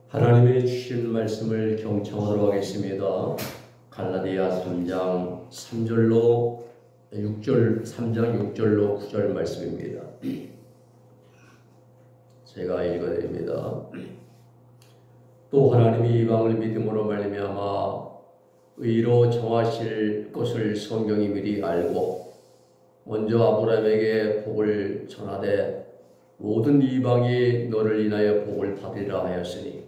하나님의 주신 말씀을 경청하도록 하겠습니다. 갈라디아 3장 3절로 6절, 3장 6절로 9절 말씀입니다. 제가 읽어드립니다. 또 하나님이 이방을 믿음으로 말미암아 의로 정하실 것을 성경이 미리 알고 먼저 아브라함에게 복을 전하되 모든 이방이 너를 인하여 복을 받으리라 하였으니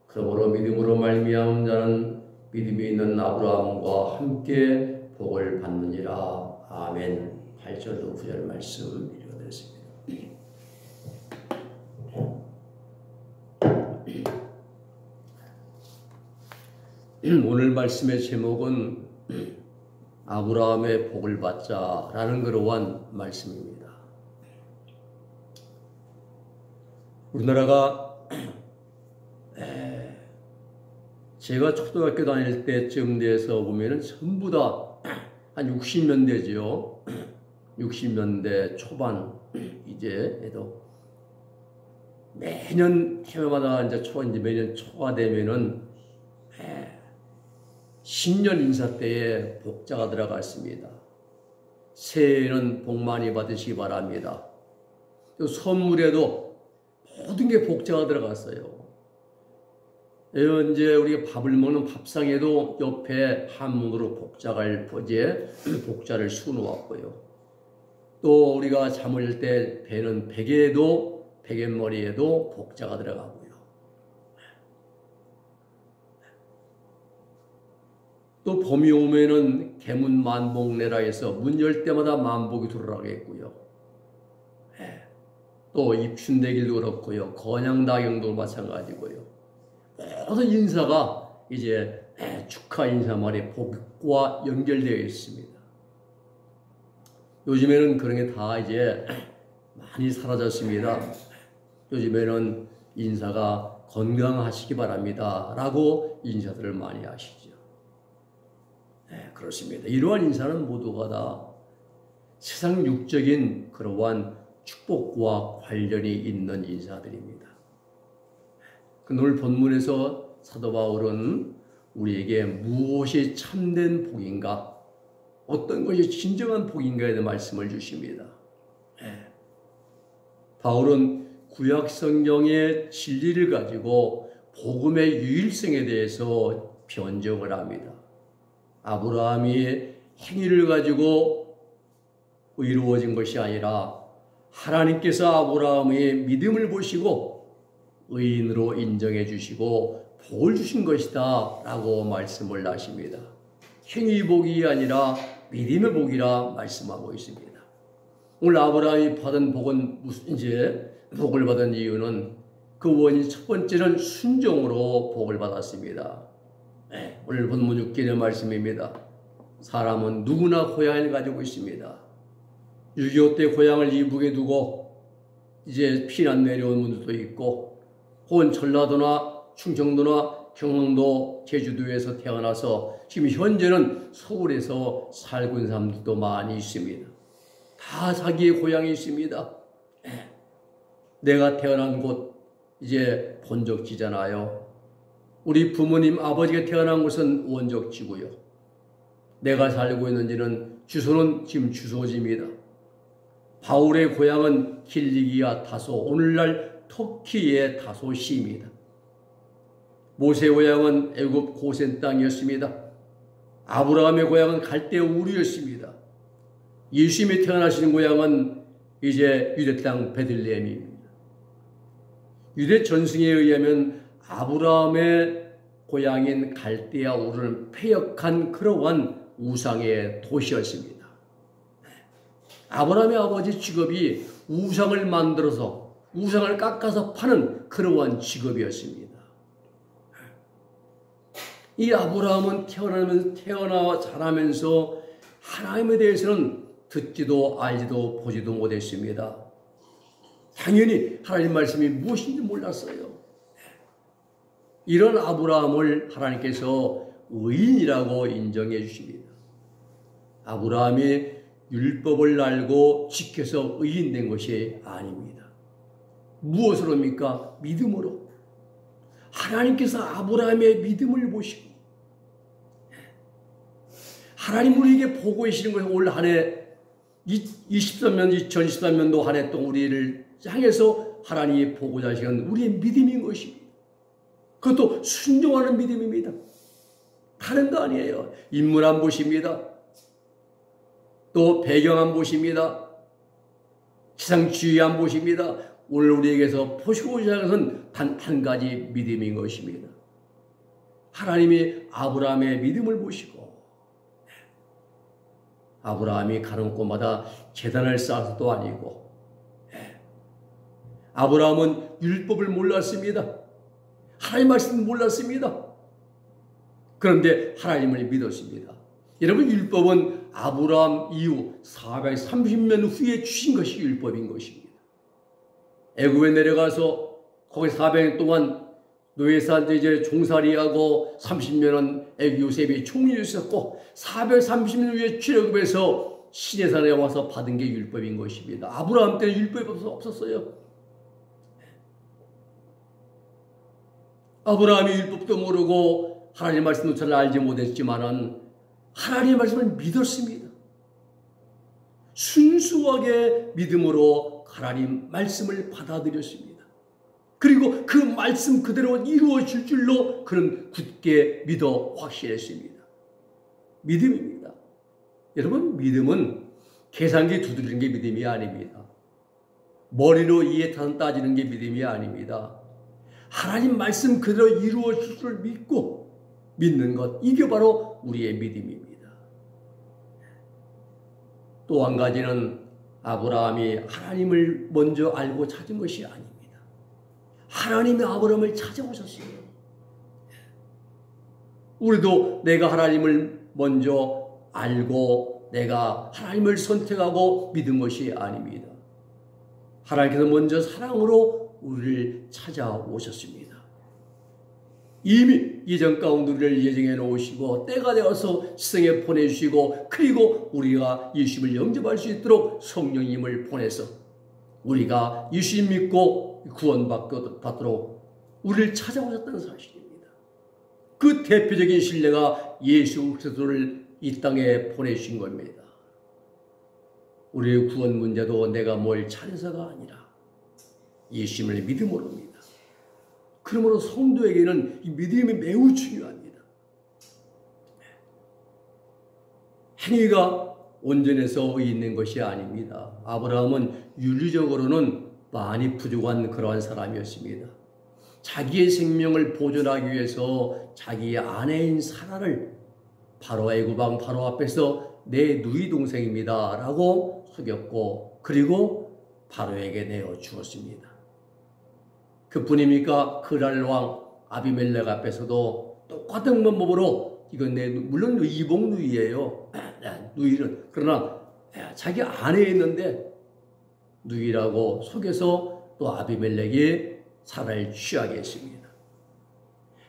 그러므로 믿음으로 말미암은 자는 믿음이 있는 아브라함과 함께 복을 받느니라. 아멘. 8절로 9절 말씀 읽어드렸습니다. 오늘 말씀의 제목은 아브라함의 복을 받자라는 그러한 말씀입니다. 우리나라가 제가 초등학교 다닐 때쯤 돼서 보면은 전부 다 한 60년대죠. 60년대 초반 이제도 매년 해마다 이제 매년 초가 되면은 신년 인사 때에 복자가 들어갔습니다. 새해에는 복 많이 받으시기 바랍니다. 또 선물에도 모든 게 복자가 들어갔어요. 이제 우리가 밥을 먹는 밥상에도 옆에 한문으로 복자를 수놓았고요. 또 우리가 잠을 때 베는 베갯머리에도 복자가 들어가고요. 또 봄이 오면은 개문만복내라 해서 문 열 때마다 만복이 들어가겠고요. 또 입춘대길도 그렇고요. 건양다경도 마찬가지고요. 모든 인사가 이제 축하 인사말에 복과 연결되어 있습니다. 요즘에는 그런 게 다 이제 많이 사라졌습니다. 요즘에는 인사가 건강하시기 바랍니다 라고 인사들을 많이 하시죠. 그렇습니다. 이러한 인사는 모두가 다 세상 육적인 그러한 축복과 관련이 있는 인사들입니다. 오늘 본문에서 사도 바울은 우리에게 무엇이 참된 복인가, 어떤 것이 진정한 복인가에 대한 말씀을 주십니다. 바울은 구약 성경의 진리를 가지고 복음의 유일성에 대해서 변증을 합니다. 아브라함이 행위를 가지고 의로워진 것이 아니라 하나님께서 아브라함의 믿음을 보시고 의인으로 인정해 주시고 복을 주신 것이다 라고 말씀을 하십니다. 행위 복이 아니라 믿음의 복이라 말씀하고 있습니다. 오늘 아브라함이 받은 복은 복을 받은 이유는 그 원인 첫 번째는 순종으로 복을 받았습니다. 오늘 본문 6절의 말씀입니다. 사람은 누구나 고향을 가지고 있습니다. 6.25 때 고향을 이북에 두고 이제 피난 내려온 분들도 있고, 혹은 전라도나 충청도나 경상도, 제주도에서 태어나서 지금 현재는 서울에서 살고 있는 사람들도 많이 있습니다. 다 자기의 고향이 있습니다. 내가 태어난 곳 이제 본적지잖아요. 우리 부모님 아버지가 태어난 곳은 원적지고요. 내가 살고 있는 주소는 지금 주소지입니다. 바울의 고향은 길리기아 다소, 오늘날 터키의 다소시입니다. 모세의 고향은 애굽 고센 땅이었습니다. 아브라함의 고향은 갈대 우르였습니다. 예수님이 태어나신 고향은 이제 유대 땅 베들레헴입니다. 유대 전승에 의하면 아브라함의 고향인 갈대아 우르는 패역한 그러한 우상의 도시였습니다. 아브라함의 아버지 직업이 우상을 만들어서 우상을 깎아서 파는 그러한 직업이었습니다. 이 아브라함은 태어나 자라면서 하나님에 대해서는 듣지도 알지도 보지도 못했습니다. 당연히 하나님 말씀이 무엇인지 몰랐어요. 이런 아브라함을 하나님께서 의인이라고 인정해 주십니다. 아브라함이 율법을 알고 지켜서 의인된 것이 아닙니다. 무엇으로입니까? 믿음으로. 하나님께서 아브라함의 믿음을 보시고 하나님 우리에게 보고 계시는 것을 올 한 해 2023년도 한 해 동안 우리를 향해서 하나님이 보고자 하시는 우리의 믿음인 것입니다. 그것도 순종하는 믿음입니다. 다른 거 아니에요. 인물 안 보십니다. 또 배경 안 보십니다. 지상주의 안 보십니다. 오늘 우리에게서 보시고자 하는 것은 단 한 가지 믿음인 것입니다. 하나님이 아브라함의 믿음을 보시고 아브라함이 가는 곳마다 제단을 쌓아서도 아니고 아브라함은 율법을 몰랐습니다. 하나님 말씀을 몰랐습니다. 그런데 하나님을 믿었습니다. 여러분 율법은 아브라함 이후 430년 후에 주신 것이 율법인 것입니다. 애굽에 내려가서 거기 400년 동안 노예사한테 이제 종살이하고 30년은 애굽 요셉이 총리였었고 430년 후에 출애굽해서 시내산에 와서 받은 게 율법인 것입니다. 아브라함 때는 율법이 없었어요. 아브라함이 율법도 모르고 하나님 말씀도 잘 알지 못했지만은 하나님의 말씀을 믿었습니다. 순수하게 믿음으로 하나님 말씀을 받아들였습니다. 그리고 그 말씀 그대로 이루어질 줄로 그는 굳게 믿어 확신했습니다. 믿음입니다. 여러분 믿음은 계산기 두드리는 게 믿음이 아닙니다. 머리로 이해 따지는 게 믿음이 아닙니다. 하나님 말씀 그대로 이루어질 줄 믿고 믿는 것, 이게 바로 우리의 믿음입니다. 또 한 가지는 아브라함이 하나님을 먼저 알고 찾은 것이 아닙니다. 하나님이 아브라함을 찾아오셨어요. 우리도 내가 하나님을 먼저 알고 내가 하나님을 선택하고 믿은 것이 아닙니다. 하나님께서 먼저 사랑으로 우리를 찾아오셨습니다. 이미 예전 가운데 우리를 예정해 놓으시고 때가 되어서 세상에 보내주시고 그리고 우리가 예수님을 영접할 수 있도록 성령님을 보내서 우리가 예수님 믿고 구원받도록 우리를 찾아오셨다는 사실입니다. 그 대표적인 신뢰가 예수 그리스도를 이 땅에 보내주신 겁니다. 우리의 구원 문제도 내가 뭘 잘해서가 아니라 예수님을 믿음으로입니다. 그러므로 성도에게는 이 믿음이 매우 중요합니다. 행위가 온전해서 있는 것이 아닙니다. 아브라함은 윤리적으로는 많이 부족한 그러한 사람이었습니다. 자기의 생명을 보존하기 위해서 자기의 아내인 사라를 바로 애굽 왕 바로 앞에서 내 누이 동생입니다 라고 속였고 그리고 바로에게 내어 주었습니다. 그뿐입니까? 그랄 왕 아비멜렉 앞에서도 똑같은 방법으로 이건 물론 이복 누이예요. 누이는 그러나 자기 아내에 있는데 누이라고 속여서 또 아비멜렉이 사라를 취하게 했습니다.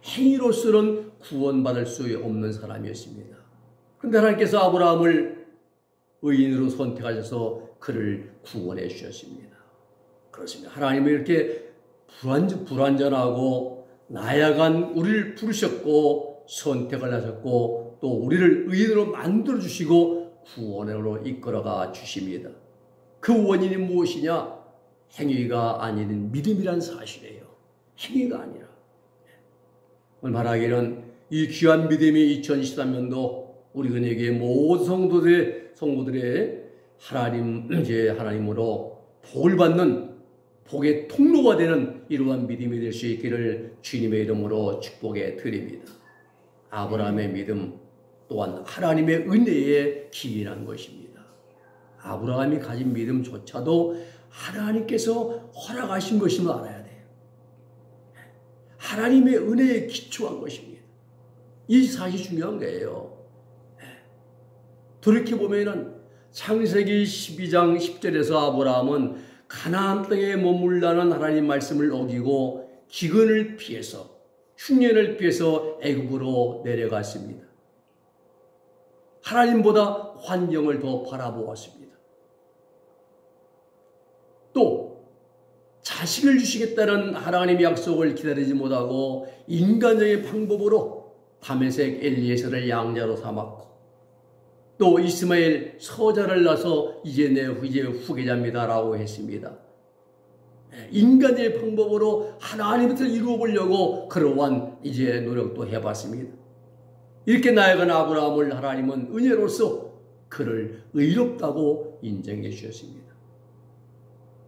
행위로서는 구원받을 수 없는 사람이었습니다. 그런데 하나님께서 아브라함을 의인으로 선택하셔서 그를 구원해 주셨습니다. 그렇습니다. 하나님은 이렇게 불완전하고 나약한 우리를 부르셨고 선택을 하셨고 또 우리를 의인으로 만들어 주시고 구원으로 이끌어가 주십니다. 그 원인이 무엇이냐? 행위가 아닌 믿음이란 사실이에요. 행위가 아니라. 오늘 말하기는 이 귀한 믿음이 2023년도 우리 은혜교회 모든 성도들의 하나님으로 복을 받는 복의 통로가 되는 이러한 믿음이 될 수 있기를 주님의 이름으로 축복해 드립니다. 아브라함의 믿음 또한 하나님의 은혜에 기인한 것입니다. 아브라함이 가진 믿음조차도 하나님께서 허락하신 것임을 알아야 돼요. 하나님의 은혜에 기초한 것입니다. 이 사실이 중요한 거예요. 돌이켜보면 창세기 12장 10절에서 아브라함은 가나안 땅에 머물라는 하나님 말씀을 어기고 기근을 피해서 흉년을 피해서 애굽으로 내려갔습니다. 하나님보다 환경을 더 바라보았습니다. 또 자식을 주시겠다는 하나님의 약속을 기다리지 못하고 인간적인 방법으로 다메섹 엘리에셀을 양자로 삼았고 또 이스마엘 서자를 낳아서 이제 내 후계자입니다라고 했습니다. 인간의 방법으로 하나님의 뜻을 이루어 보려고 그러한 이제 노력도 해봤습니다. 이렇게 나아간 아브라함을 하나님은 은혜로서 그를 의롭다고 인정해 주셨습니다.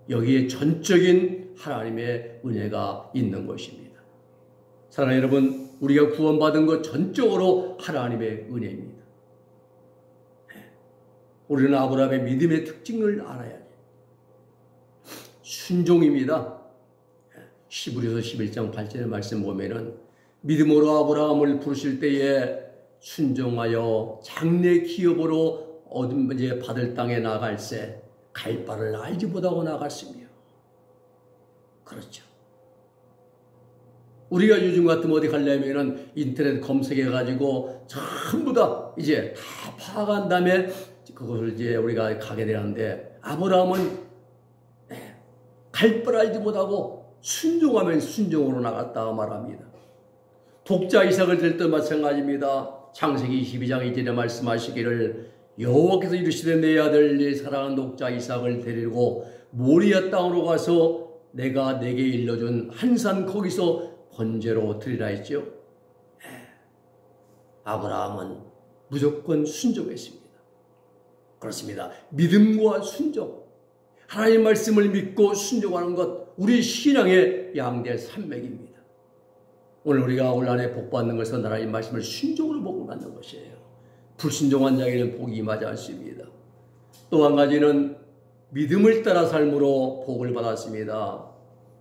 여기에 전적인 하나님의 은혜가 있는 것입니다. 사랑하는 여러분, 우리가 구원받은 것 전적으로 하나님의 은혜입니다. 우리는 아브라함의 믿음의 특징을 알아야 해요. 순종입니다. 히브리서 11장 8절의 말씀 보면은 믿음으로 아브라함을 부르실 때에 순종하여 장래 기업으로 얻은 받을 땅에 나갈새 갈 바를 알지 못하고 나갔으며. 그렇죠. 우리가 요즘 같으면 어디 가려면은 인터넷 검색해가지고 전부 다 이제 다 파악한 다음에 그것을 이제 우리가 가게 되는데 아브라함은 갈 바를 알지 못하고 순종하면 순종으로 나갔다 말합니다. 독자 이삭을 들 때 마찬가지입니다. 창세기 22장 2절에 말씀하시기를 여호와께서 이르시되 내 아들 내 사랑하는 독자 이삭을 데리고 모리아 땅으로 가서 내가 내게 일러준 한 산 거기서 번제로 드리라 했죠. 아브라함은 무조건 순종했습니다. 그렇습니다. 믿음과 순종, 하나님의 말씀을 믿고 순종하는 것, 우리 신앙의 양대 산맥입니다. 오늘 우리가 올 한해 복받는 것은 하나님의 말씀을 순종으로 복을 받는 것이에요. 불순종한 자에게는 복이 임하지 않습니다. 또 한 가지는 믿음을 따라 삶으로 복을 받았습니다.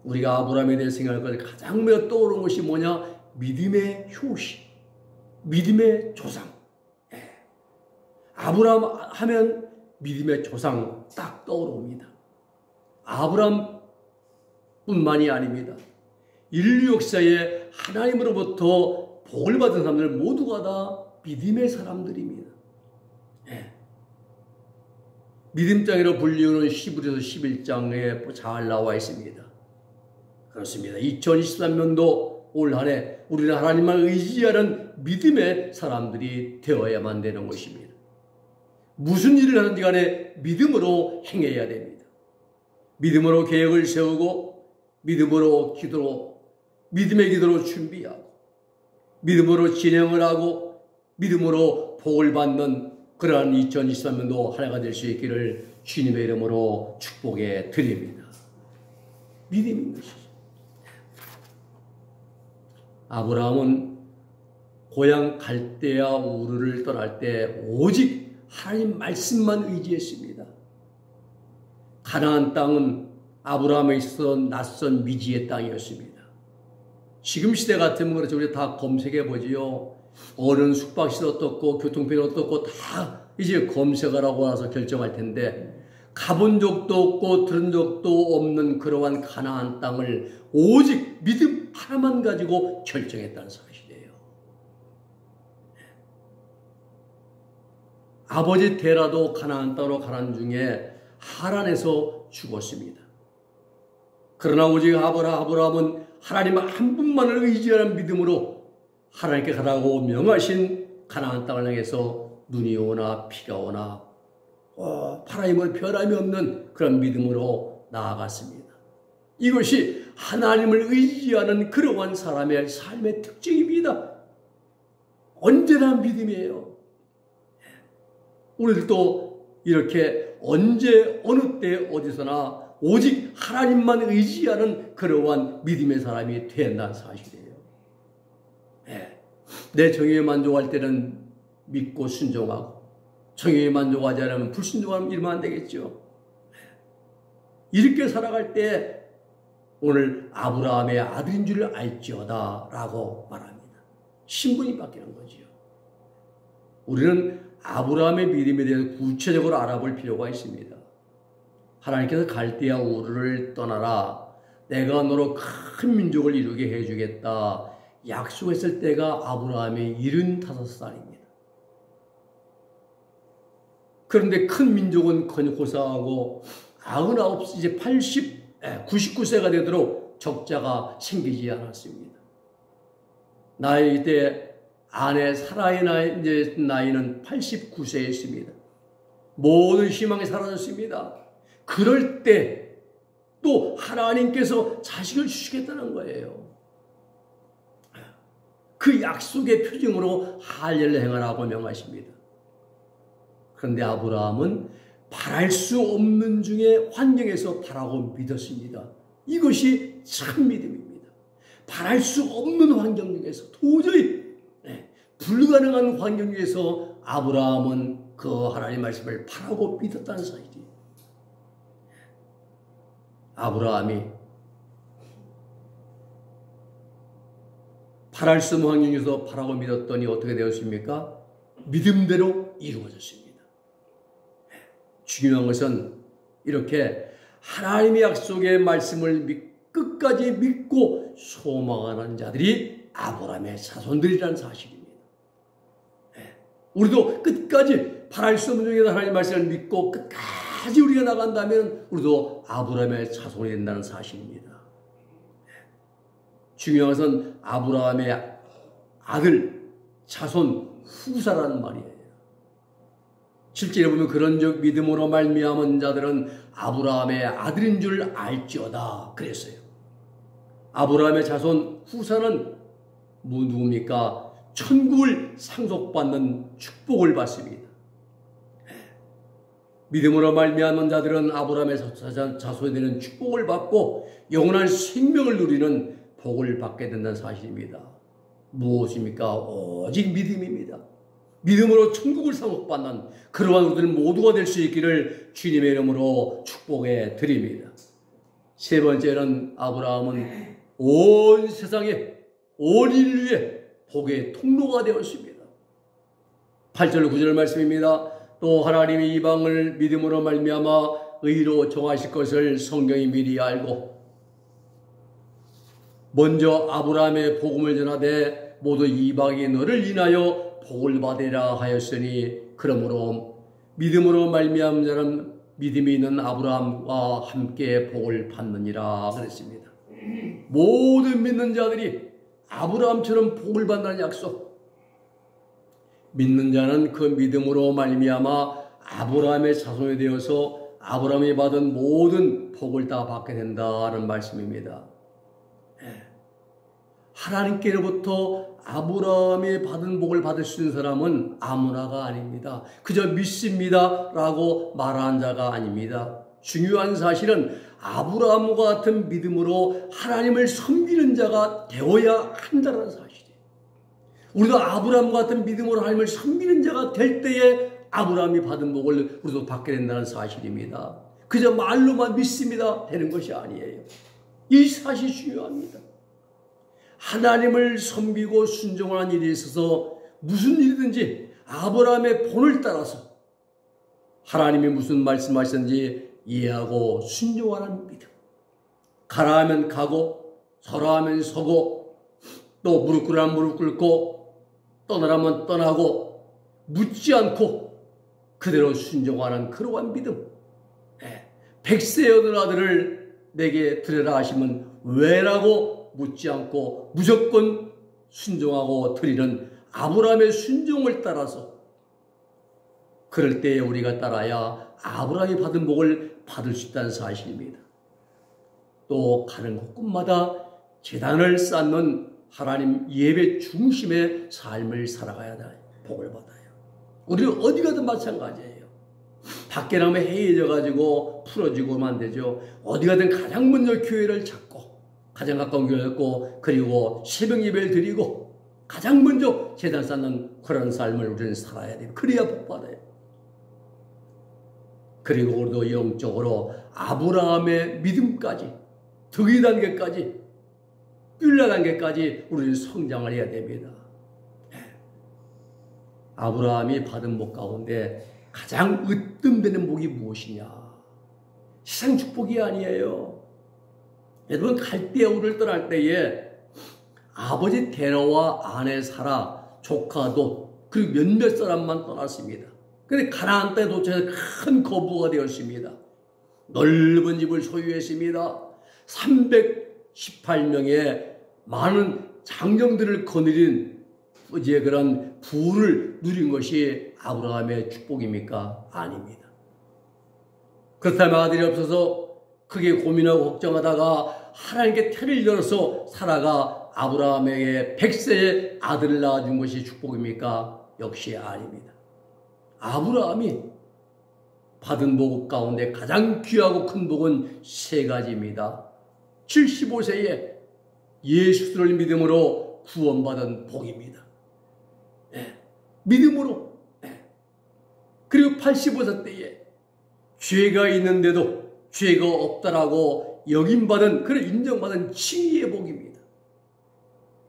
우리가 아브라함에 대해 생각할 때 가장 먼저 떠오르는 것이 뭐냐? 믿음의 효시, 믿음의 조상. 아브라함 하면 믿음의 조상 딱 떠오릅니다. 아브라함뿐만이 아닙니다. 인류 역사에 하나님으로부터 복을 받은 사람들 모두가 다 믿음의 사람들입니다. 믿음 땅이라 불리우는 히브리서 11장에 잘 나와 있습니다. 그렇습니다. 2023년도 올 한해 우리는 하나님만 의지하는 믿음의 사람들이 되어야만 되는 것입니다. 무슨 일을 하든지 간에 믿음으로 행해야 됩니다. 믿음으로 계획을 세우고 믿음으로 믿음의 기도로 준비하고 믿음으로 진행을 하고 믿음으로 복을 받는 그러한 2023년도 한 해가 될 수 있기를 주님의 이름으로 축복해 드립니다. 믿음인 것이죠. 아브라함은 고향 갈대아 우르를 떠날 때 오직 하나님 말씀만 의지했습니다. 가나안 땅은 아브라함에 있어서 낯선 미지의 땅이었습니다. 지금 시대 같으면 그렇죠. 우리 다 검색해 보지요. 어른 숙박시도 어떻고 교통편이 어떻고 다 이제 검색하라고 와서 결정할 텐데 가본 적도 없고 들은 적도 없는 그러한 가나안 땅을 오직 믿음 하나만 가지고 결정했다는 사실이에요. 아버지 데라도 가나안 땅으로 가는 중에 하란에서 죽었습니다. 그러나 오직 아브라함은 하나님 한 분만을 의지하는 믿음으로 하나님께 가라고 명하신 가나안 땅을 향해서 눈이 오나 비가 오나 바람이 변함이 없는 그런 믿음으로 나아갔습니다. 이것이 하나님을 의지하는 그러한 사람의 삶의 특징입니다. 언제나 믿음이에요. 우리들도 이렇게 언제 어느 때 어디서나 오직 하나님만 의지하는 그러한 믿음의 사람이 된다는 사실이에요. 내 정의에 만족할 때는 믿고 순종하고 정의에 만족하지 않으면 불순종하면 이러면 안 되겠죠. 이렇게 살아갈 때 오늘 아브라함의 아들인 줄 알지어다 라고 말합니다. 신분이 바뀌는 거죠. 우리는 아브라함의 믿음에 대해서 구체적으로 알아볼 필요가 있습니다. 하나님께서 갈대아 우르를 떠나라. 내가 너로 큰 민족을 이루게 해주겠다. 약속했을 때가 아브라함의 75살입니다. 그런데 큰 민족은 고사하고 99, 이제 80, 99세가 되도록 적자가 생기지 않았습니다. 나이 때 아내 사라의 나이는 89세였습니다. 모든 희망이 사라졌습니다. 그럴 때 또 하나님께서 자식을 주시겠다는 거예요. 그 약속의 표징으로 할례를 행하라고 명하십니다. 그런데 아브라함은 바랄 수 없는 중에 환경에서 바라고 믿었습니다. 이것이 참 믿음입니다. 바랄 수 없는 환경 중에서 도저히 불가능한 환경 중에서 아브라함은 그 하나님의 말씀을 바라고 믿었다는 사실이에요. 아브라함이 바랄 수 없는 환경 중에서 바라고 믿었더니 어떻게 되었습니까? 믿음대로 이루어졌습니다. 중요한 것은 이렇게 하나님의 약속의 말씀을 끝까지 믿고 소망하는 자들이 아브라함의 자손들이라는 사실입니다. 우리도 끝까지 바랄 수 없는 중에서 하나님의 말씀을 믿고 끝까지 우리가 나간다면 우리도 아브라함의 자손이 된다는 사실입니다. 중요한 것은 아브라함의 아들, 자손, 후사라는 말이에요. 실제로 보면 그런즉 믿음으로 말미암은 자들은 아브라함의 아들인 줄 알지어다 그랬어요. 아브라함의 자손 후사는 누굽니까? 천국을 상속받는 축복을 받습니다. 믿음으로 말미암은 자들은 아브라함의 자손이 되는 축복을 받고 영원한 생명을 누리는 복을 받게 된다는 사실입니다. 무엇입니까? 오직 믿음입니다. 믿음으로 천국을 상속받는 그러한 우리들 모두가 될 수 있기를 주님의 이름으로 축복해 드립니다. 세 번째는 아브라함은 온 세상에 온 인류의 복의 통로가 되었습니다. 8절 9절 말씀입니다. 또 하나님이 이방을 믿음으로 말미암아 의로 정하실 것을 성경이 미리 알고 먼저 아브라함의 복음을 전하되 모두 이방이 너를 인하여 복을 받으라 하였으니 그러므로 믿음으로 말미암은 자는 믿음이 있는 아브라함과 함께 복을 받느니라 그랬습니다. 모든 믿는 자들이 아브라함처럼 복을 받는 약속. 믿는 자는 그 믿음으로 말미암아 아브라함의 자손이 되어서 아브라함이 받은 모든 복을 다 받게 된다는 말씀입니다. 하나님께로부터 아브라함이 받은 복을 받을 수 있는 사람은 아무나가 아닙니다. 그저 믿습니다 라고 말하는 자가 아닙니다. 중요한 사실은 아브라함과 같은 믿음으로 하나님을 섬기는 자가 되어야 한다는 사실이에요. 우리도 아브라함과 같은 믿음으로 하나님을 섬기는 자가 될 때에 아브라함이 받은 복을 우리도 받게 된다는 사실입니다. 그저 말로만 믿습니다 되는 것이 아니에요. 이 사실이 중요합니다. 하나님을 섬기고 순종하는 일에 있어서 무슨 일이든지 아브라함의 본을 따라서 하나님이 무슨 말씀하셨는지 이해하고 순종하는 믿음. 가라 하면 가고 서라 하면 서고 또 무릎 꿇으면 무릎 꿇고 떠나라면 떠나고 묻지 않고 그대로 순종하는 그러한 믿음. 백세 여덟 아들을 내게 드려라 하시면 왜라고 묻지 않고 무조건 순종하고 드리는 아브라함의 순종을 따라서 그럴 때에 우리가 따라야 아브라함이 받은 복을 받을 수 있다는 사실입니다. 또 가는 곳곳마다 제단을 쌓는 하나님 예배 중심의 삶을 살아가야 돼. 복을 받아요. 우리는 어디 가든 마찬가지예요. 밖에 나면 해이해져가지고 풀어지고만 안 되죠. 어디 가든 가장 먼저 교회를 찾고 가장 가까운 교회를 찾고 그리고 새벽 예배를 드리고 가장 먼저 제단 쌓는 그런 삶을 우리는 살아야 돼요. 그래야 복 받아요. 그리고 우리도 영적으로 아브라함의 믿음까지 득의 단계까지 율라 단계까지 우리는 성장을 해야 됩니다. 아브라함이 받은 복 가운데 가장 으뜸되는 복이 무엇이냐? 세상 축복이 아니에요. 여러분 갈대아우를 떠날 때에 아버지 데라와 아내 사라, 조카 롯 그리고 몇몇 사람만 떠났습니다. 그런데 가나안 땅에 도착해서 큰 거부가 되었습니다. 넓은 집을 소유했습니다. 318명의 많은 장정들을 거느린 이제 그런 부를 누린 것이 아브라함의 축복입니까? 아닙니다. 그렇다면 아들이 없어서 크게 고민하고 걱정하다가 하나님께 태를 열어서 사라가 아브라함에게 100세의 아들을 낳아준 것이 축복입니까? 역시 아닙니다. 아브라함이 받은 복 가운데 가장 귀하고 큰 복은 세 가지입니다. 75세에 예수를 믿음으로 구원받은 복입니다. 믿음으로. 그리고 85세 때에 죄가 있는데도 죄가 없다라고 여김받은, 그런 인정받은 칭의의 복입니다.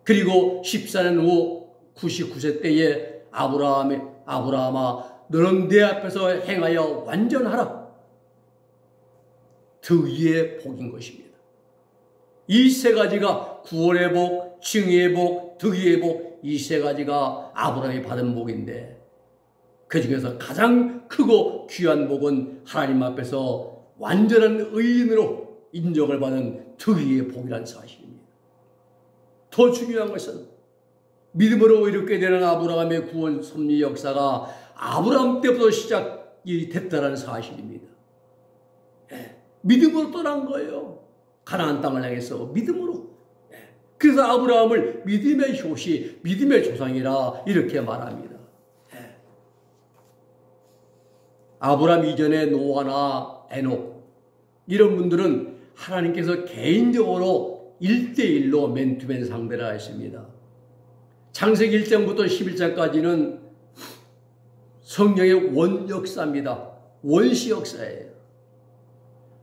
그리고 14년 후 99세 때에 아브라함아 너는 내 앞에서 행하여 완전하라. 득의의 복인 것입니다. 이 세 가지가 구원의 복, 칭의의 복, 득의의 복, 이 세 가지가 아브라함이 받은 복인데 그 중에서 가장 크고 귀한 복은 하나님 앞에서 완전한 의인으로 인정을 받은 득의의 복이라는 사실입니다. 더 중요한 것은 믿음으로 이렇게 되는 아브라함의 구원 섭리 역사가 아브라함 때부터 시작이 됐다는 사실입니다. 믿음으로 떠난 거예요. 가나안 땅을 향해서 믿음으로. 그래서 아브라함을 믿음의 효시, 믿음의 조상이라 이렇게 말합니다. 아브라함 이전에 노아나 에녹 이런 분들은 하나님께서 개인적으로 1대1로 맨투맨 상대를 하셨습니다. 창세기 1장부터 11장까지는 성령의 원역사입니다. 원시 역사예요.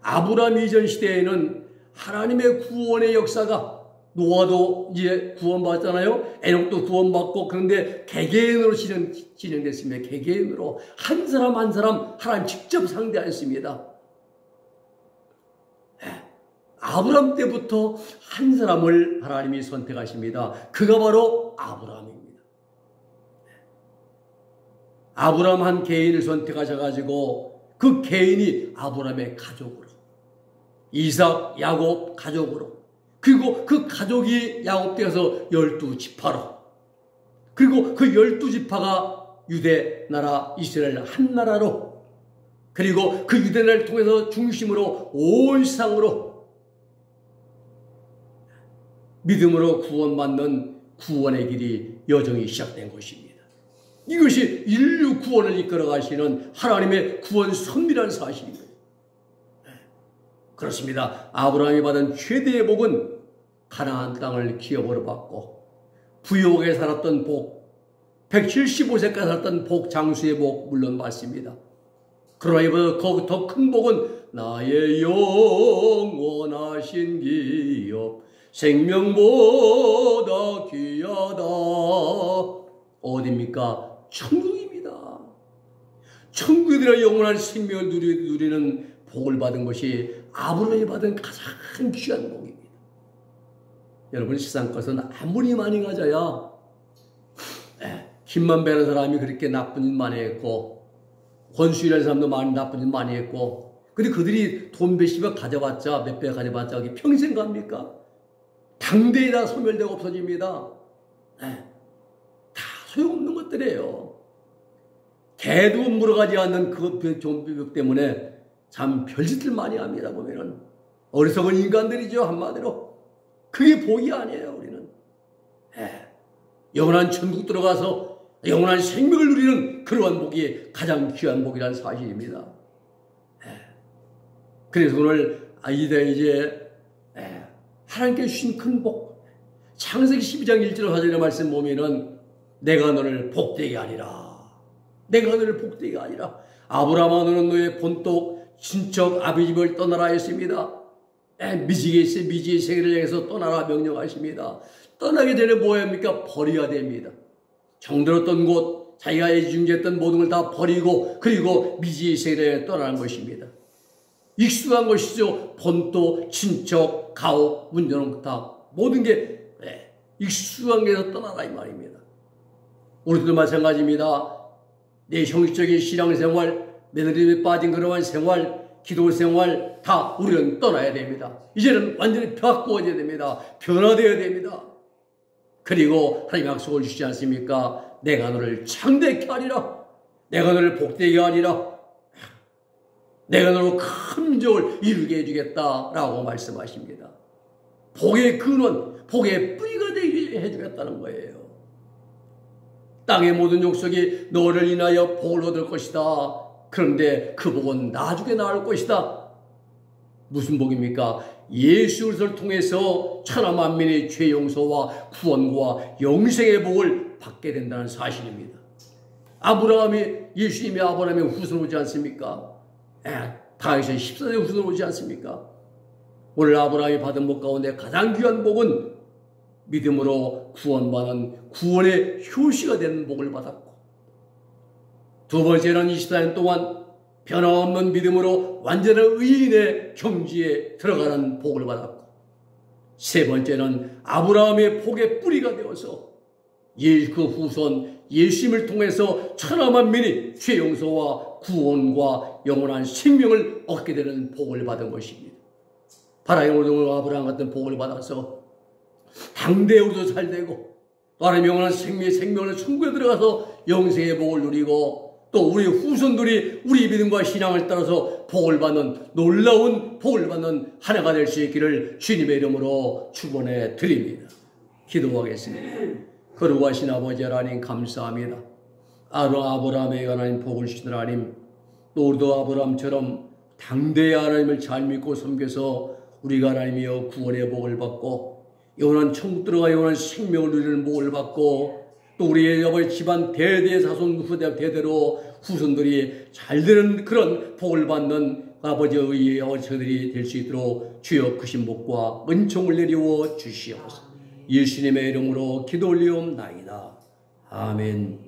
아브라함 이전 시대에는 하나님의 구원의 역사가, 노아도 이제 구원받았잖아요. 에녹도 구원받고, 그런데 개개인으로 진행됐습니다. 개개인으로 한 사람 한 사람 하나님 직접 상대하였습니다. 아브라함 때부터 한 사람을 하나님이 선택하십니다. 그가 바로 아브라함입니다. 아브라함 한 개인을 선택하셔가지고 그 개인이 아브라함의 가족으로, 이삭, 야곱 가족으로, 그리고 그 가족이 야곱되어서 12지파로, 그리고 그 12지파가 유대 나라 이스라엘 한 나라로, 그리고 그 유대 나라를 통해서 중심으로 온 세상으로 믿음으로 구원받는 구원의 길이 여정이 시작된 것입니다. 이것이 인류 구원을 이끌어 가시는 하나님의 구원 섭리라는 사실입니다. 그렇습니다. 아브라함이 받은 최대의 복은 가나안 땅을 기업으로 받고 부유하게 살았던 복, 175세까지 살았던 복, 장수의 복 물론 받습니다. 그러나 이보다 더 큰 복은 나의 영원하신 기업, 생명보다 귀하다. 어디입니까? 천국입니다. 천국이라 영원한 생명을 누리는 복을 받은 것이 아브라함이 받은 가장 귀한 복입니다. 여러분, 세상 것은 아무리 많이 가져야 힘만 베는 사람이 그렇게 나쁜 일 많이 했고, 권수일하는 사람도 나쁜 일 많이 했고, 근데 그들이 돈 몇십억 가져봤자, 몇 배 가져봤자 그게 평생 갑니까? 당대에 다 소멸되고 없어집니다. 다 소용없는 것들이에요. 개도 물어가지 않는 그 좀비벽 때문에 참 별짓을 많이 합니다. 보면은 어리석은 인간들이죠, 한마디로. 그게 복이 아니에요. 우리는 영원한 천국 들어가서 영원한 생명을 누리는 그러한 복이 가장 귀한 복이라는 사실입니다. 그래서 오늘 이제 하나님께 주신 큰 복, 창세기 12장 1절 4절의 말씀 보면은 내가 너를 복되게 하리라. 내가 너를 복되게 하리라. 아브라함아, 너는 너의 본토 친척 아비 집을 떠나라 했습니다. 미지의 세계를 향해서 떠나라 명령하십니다. 떠나기 전에 뭐 합니까? 버려야 됩니다. 정들었던 곳, 자기가 애지중지했던 모든 걸 다 버리고, 그리고 미지의 세계를 떠나는 것입니다. 익숙한 것이죠. 본토, 친척, 가옥, 문제는 다 모든 게 익숙한 게서 떠나라 이 말입니다. 우리도 마찬가지입니다. 내 형식적인 신앙생활, 매너리즘에 빠진 그러한 생활, 기도 생활 다 우리는 떠나야 됩니다. 이제는 완전히 바꾸어져야 됩니다. 변화되어야 됩니다. 그리고 하나님 약속을 주시지 않습니까? 내가 너를 창대케 하리라. 내가 너를 복되게 하리라. 내가 너로 큰 민족을 이루게 해주겠다라고 말씀하십니다. 복의 근원, 복의 뿌리가 되게 해주겠다는 거예요. 땅의 모든 족속이 너를 인하여 복을 얻을 것이다. 그런데 그 복은 나중에 나올 것이다. 무슨 복입니까? 예수 그리스도를 통해서 천하 만민의 죄 용서와 구원과 영생의 복을 받게 된다는 사실입니다. 예수님이 아브라함의 후손 오지 않습니까? 다윗의 14대 후손 오지 않습니까? 오늘 아브라함이 받은 복 가운데 가장 귀한 복은 믿음으로 구원받은 구원의 효시가 되는 복을 받았고, 두 번째는 24년 동안 변함없는 믿음으로 완전한 의인의 경지에 들어가는 복을 받았고, 세 번째는 아브라함의 복의 뿌리가 되어서 그 후손 예수님을 통해서 천하 만민이 죄 용서와 구원과 영원한 생명을 얻게 되는 복을 받은 것입니다. 바라의 오늘 아브라함 같은 복을 받아서 당대에 우리도 잘 되고, 또 하나님 영원한 생명을 천국에 들어가서 영생의 복을 누리고, 또 우리 후손들이 우리 믿음과 신앙을 따라서 복을 받는, 놀라운 복을 받는 하나가 될 수 있기를 주님의 이름으로 축원해 드립니다. 기도하겠습니다. 거룩하신 아버지 하나님 감사합니다. 아브라함에게 하나님 복을 주신 하나님, 또 우리도 아브라함처럼 당대의 하나님을 잘 믿고 섬겨서 우리가 하나님이여 구원의 복을 받고 영원한 천국 들어가 영원한 생명을 누리는 복을 받고, 또 우리의 아버지 집안 대대 자손 후대 대대로 후손들이 잘 되는 그런 복을 받는 아버지의 의의 어처들이 될 수 있도록 주여 크신 복과 은총을 내리워 주시옵소서. 예수님의 이름으로 기도 올리옵나이다. 아멘.